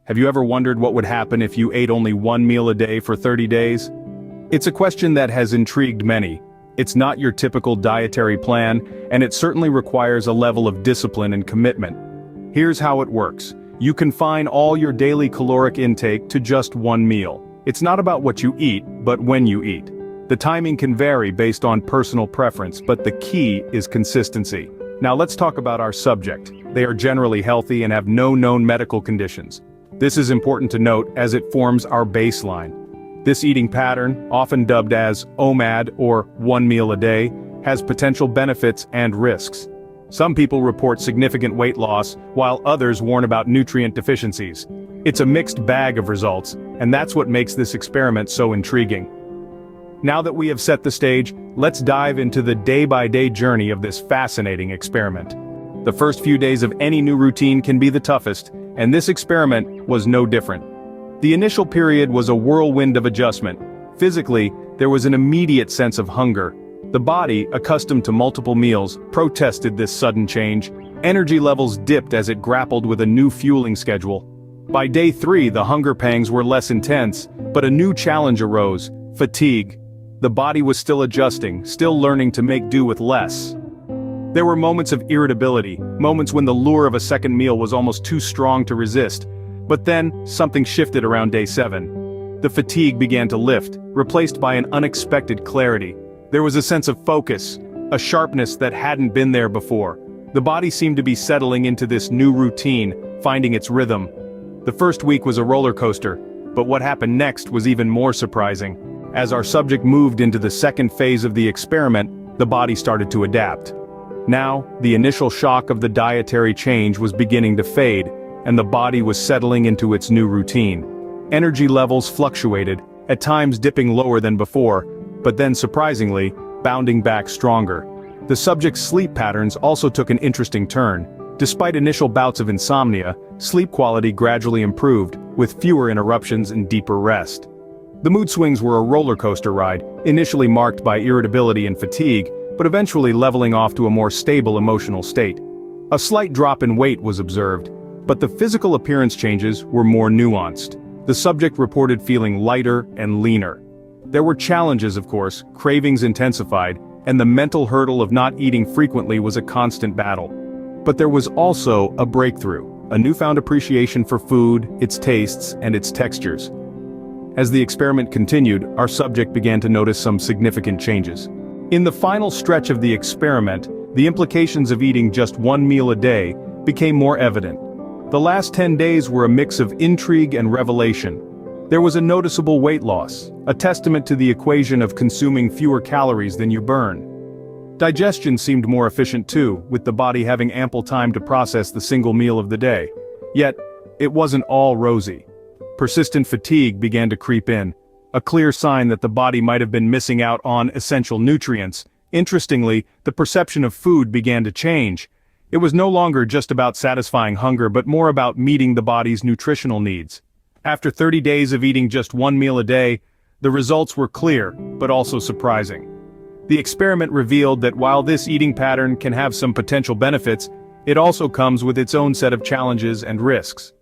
Have you ever wondered what would happen if you ate only one meal a day for 30 days? It's a question that has intrigued many. It's not your typical dietary plan, and it certainly requires a level of discipline and commitment. Here's how it works. You confine all your daily caloric intake to just one meal. It's not about what you eat, but when you eat. The timing can vary based on personal preference, but the key is consistency. Now let's talk about our subject. They are generally healthy and have no known medical conditions. This is important to note as it forms our baseline. This eating pattern, often dubbed as OMAD or one meal a day, has potential benefits and risks. Some people report significant weight loss, while others warn about nutrient deficiencies. It's a mixed bag of results, and that's what makes this experiment so intriguing. Now that we have set the stage, let's dive into the day-by-day journey of this fascinating experiment. The first few days of any new routine can be the toughest, and this experiment was no different. The initial period was a whirlwind of adjustment. Physically, there was an immediate sense of hunger. The body, accustomed to multiple meals, protested this sudden change. Energy levels dipped as it grappled with a new fueling schedule. By day 3, the hunger pangs were less intense, but a new challenge arose: fatigue. The body was still adjusting, still learning to make do with less. There were moments of irritability, moments when the lure of a second meal was almost too strong to resist. But then, something shifted around day 7. The fatigue began to lift, replaced by an unexpected clarity. There was a sense of focus, a sharpness that hadn't been there before. The body seemed to be settling into this new routine, finding its rhythm. The first week was a roller coaster, but what happened next was even more surprising. As our subject moved into the second phase of the experiment, the body started to adapt. Now, the initial shock of the dietary change was beginning to fade, and the body was settling into its new routine. Energy levels fluctuated, at times dipping lower than before, but then surprisingly, bounding back stronger. The subject's sleep patterns also took an interesting turn. Despite initial bouts of insomnia, sleep quality gradually improved, with fewer interruptions and deeper rest. The mood swings were a roller coaster ride, initially marked by irritability and fatigue, but eventually leveling off to a more stable emotional state. A slight drop in weight was observed, but the physical appearance changes were more nuanced. The subject reported feeling lighter and leaner. There were challenges, of course. Cravings intensified, and the mental hurdle of not eating frequently was a constant battle. But there was also a breakthrough, a newfound appreciation for food, its tastes, and its textures. As the experiment continued, our subject began to notice some significant changes. In the final stretch of the experiment, the implications of eating just one meal a day became more evident. The last 10 days were a mix of intrigue and revelation. There was a noticeable weight loss, a testament to the equation of consuming fewer calories than you burn. Digestion seemed more efficient too, with the body having ample time to process the single meal of the day. Yet, it wasn't all rosy. Persistent fatigue began to creep in, a clear sign that the body might have been missing out on essential nutrients. Interestingly, the perception of food began to change. It was no longer just about satisfying hunger but more about meeting the body's nutritional needs. After 30 days of eating just one meal a day, the results were clear, but also surprising. The experiment revealed that while this eating pattern can have some potential benefits, it also comes with its own set of challenges and risks.